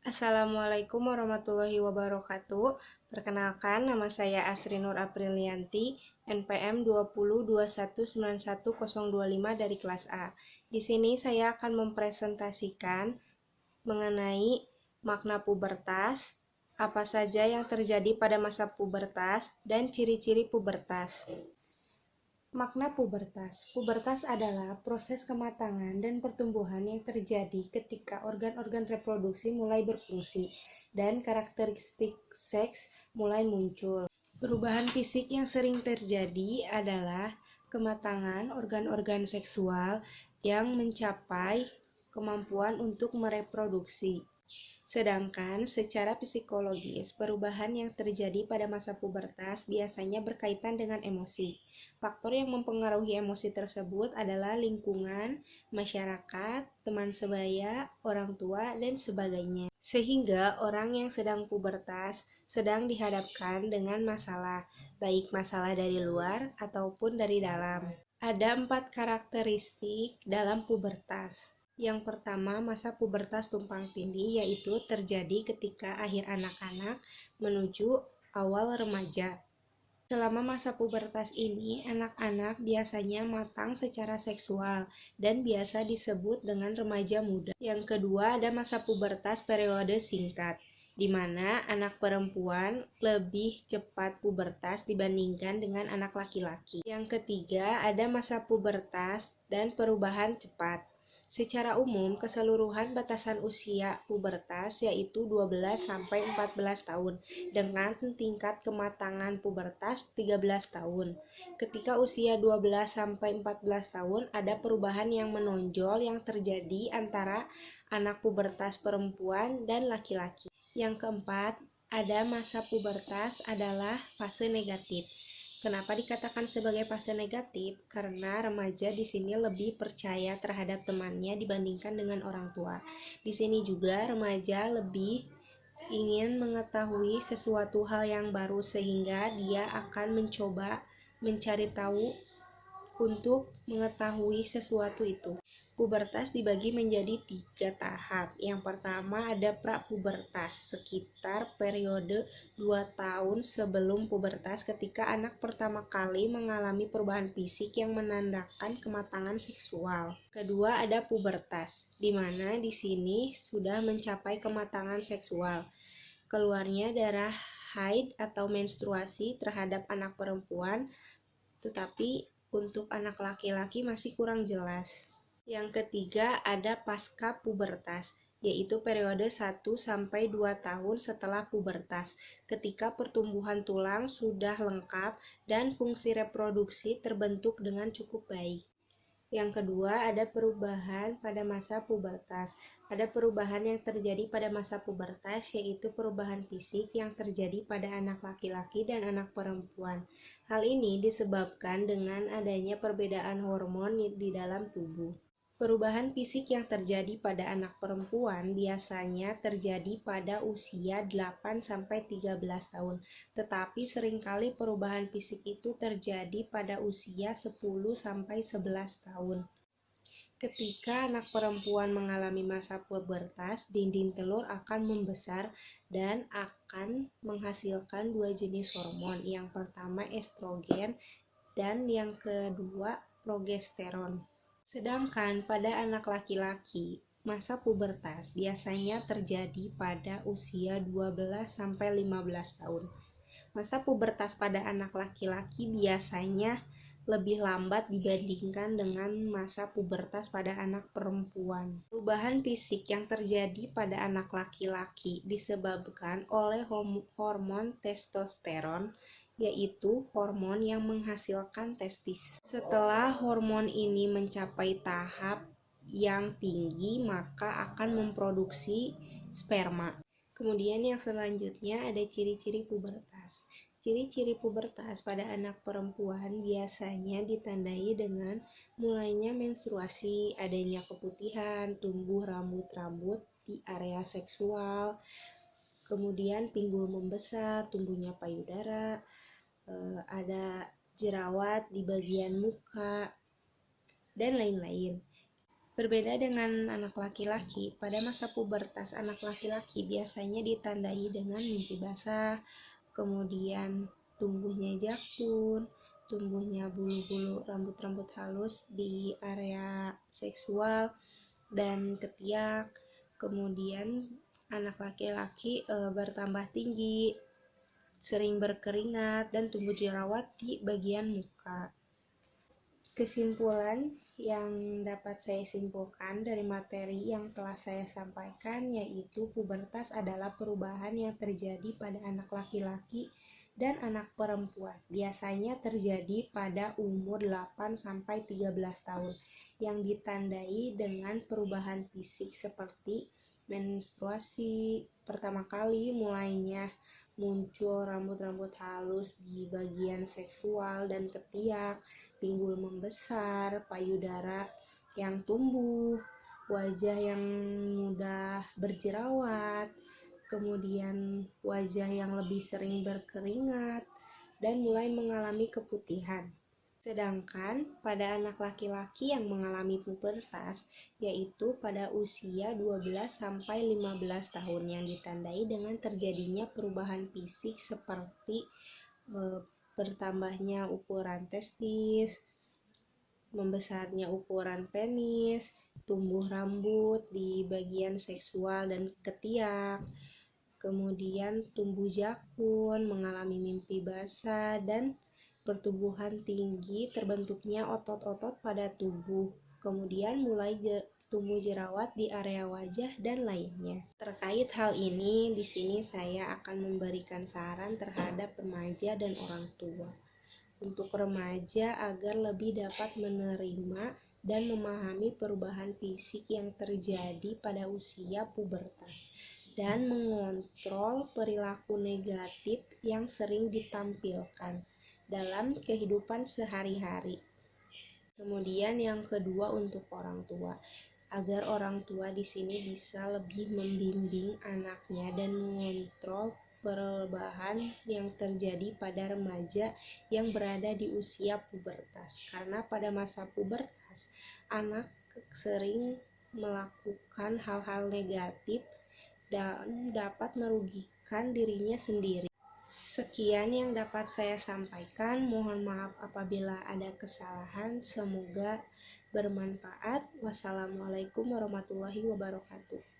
Assalamualaikum warahmatullahi wabarakatuh. Perkenalkan, nama saya Asri Nur Aprilianti, NPM 2021911025 dari kelas A. Di sini saya akan mempresentasikan mengenai makna pubertas, apa saja yang terjadi pada masa pubertas, dan ciri-ciri pubertas. Makna pubertas. Pubertas adalah proses kematangan dan pertumbuhan yang terjadi ketika organ-organ reproduksi mulai berfungsi dan karakteristik seks mulai muncul. Perubahan fisik yang sering terjadi adalah kematangan organ-organ seksual yang mencapai kemampuan untuk mereproduksi. Sedangkan secara psikologis, perubahan yang terjadi pada masa pubertas biasanya berkaitan dengan emosi. Faktor yang mempengaruhi emosi tersebut adalah lingkungan, masyarakat, teman sebaya, orang tua, dan sebagainya. Sehingga orang yang sedang pubertas sedang dihadapkan dengan masalah, baik masalah dari luar ataupun dari dalam. Ada 4 karakteristik dalam pubertas. Yang pertama, masa pubertas tumpang tindih, yaitu terjadi ketika akhir anak-anak menuju awal remaja. Selama masa pubertas ini, anak-anak biasanya matang secara seksual dan biasa disebut dengan remaja muda. Yang kedua, ada masa pubertas periode singkat, di mana anak perempuan lebih cepat pubertas dibandingkan dengan anak laki-laki. Yang ketiga, ada masa pubertas dan perubahan cepat. Secara umum, keseluruhan batasan usia pubertas yaitu 12-14 tahun dengan tingkat kematangan pubertas 13 tahun. Ketika usia 12-14 tahun, ada perubahan yang menonjol yang terjadi antara anak pubertas perempuan dan laki-laki. Yang keempat, ada masa pubertas adalah fase negatif. Kenapa dikatakan sebagai fase negatif? Karena remaja di sini lebih percaya terhadap temannya dibandingkan dengan orang tua. Di sini juga remaja lebih ingin mengetahui sesuatu hal yang baru sehingga dia akan mencoba mencari tahu untuk mengetahui sesuatu itu. Pubertas dibagi menjadi 3 tahap. Yang pertama ada prapubertas, sekitar periode 2 tahun sebelum pubertas ketika anak pertama kali mengalami perubahan fisik yang menandakan kematangan seksual. Kedua ada pubertas, di mana di sini sudah mencapai kematangan seksual. Keluarnya darah haid atau menstruasi terhadap anak perempuan, tetapi untuk anak laki-laki masih kurang jelas. Yang ketiga ada pasca pubertas, yaitu periode 1-2 tahun setelah pubertas, ketika pertumbuhan tulang sudah lengkap dan fungsi reproduksi terbentuk dengan cukup baik. Yang kedua ada perubahan pada masa pubertas. Ada perubahan yang terjadi pada masa pubertas, yaitu perubahan fisik yang terjadi pada anak laki-laki dan anak perempuan. Hal ini disebabkan dengan adanya perbedaan hormon di dalam tubuh. Perubahan fisik yang terjadi pada anak perempuan biasanya terjadi pada usia 8-13 tahun, tetapi seringkali perubahan fisik itu terjadi pada usia 10-11 tahun. Ketika anak perempuan mengalami masa pubertas, dinding telur akan membesar dan akan menghasilkan 2 jenis hormon. Yang pertama estrogen dan yang kedua progesteron. Sedangkan pada anak laki-laki, masa pubertas biasanya terjadi pada usia 12-15 tahun. Masa pubertas pada anak laki-laki biasanya lebih lambat dibandingkan dengan masa pubertas pada anak perempuan. Perubahan fisik yang terjadi pada anak laki-laki disebabkan oleh hormon testosteron, yaitu hormon yang menghasilkan testis. Setelah hormon ini mencapai tahap yang tinggi, maka akan memproduksi sperma. Kemudian yang selanjutnya ada ciri-ciri pubertas. Ciri-ciri pubertas pada anak perempuan biasanya ditandai dengan mulainya menstruasi, adanya keputihan, tumbuh rambut-rambut di area seksual, kemudian pinggul membesar, tumbuhnya payudara, ada jerawat di bagian muka, dan lain-lain. Berbeda dengan anak laki-laki, pada masa pubertas anak laki-laki biasanya ditandai dengan mimpi basah, kemudian tumbuhnya jakun, tumbuhnya bulu-bulu rambut-rambut halus di area seksual dan ketiak. Kemudian anak laki-laki bertambah tinggi, sering berkeringat, dan tumbuh jerawat di bagian muka. Kesimpulan yang dapat saya simpulkan dari materi yang telah saya sampaikan yaitu pubertas adalah perubahan yang terjadi pada anak laki-laki dan anak perempuan. Biasanya terjadi pada umur 8-13 tahun yang ditandai dengan perubahan fisik seperti menstruasi pertama kali, mulainya muncul rambut-rambut halus di bagian seksual dan ketiak, pinggul membesar, payudara yang tumbuh, wajah yang mudah berjerawat, kemudian wajah yang lebih sering berkeringat, dan mulai mengalami keputihan. Sedangkan pada anak laki-laki yang mengalami pubertas, yaitu pada usia 12-15 tahun yang ditandai dengan terjadinya perubahan fisik seperti bertambahnya ukuran testis, membesarnya ukuran penis, tumbuh rambut di bagian seksual dan ketiak, kemudian tumbuh jakun, mengalami mimpi basah, dan pertumbuhan tinggi, terbentuknya otot-otot pada tubuh, kemudian mulai tumbuh jerawat di area wajah, dan lainnya. Terkait hal ini, di sini saya akan memberikan saran terhadap remaja dan orang tua. Untuk remaja agar lebih dapat menerima dan memahami perubahan fisik yang terjadi pada usia pubertas dan mengontrol perilaku negatif yang sering ditampilkan dalam kehidupan sehari-hari. Kemudian yang kedua untuk orang tua, agar orang tua di sini bisa lebih membimbing anaknya dan mengontrol perubahan yang terjadi pada remaja yang berada di usia pubertas. Karena pada masa pubertas, anak sering melakukan hal-hal negatif dan dapat merugikan dirinya sendiri. Sekian yang dapat saya sampaikan. Mohon maaf apabila ada kesalahan. Semoga bermanfaat. Wassalamualaikum warahmatullahi wabarakatuh.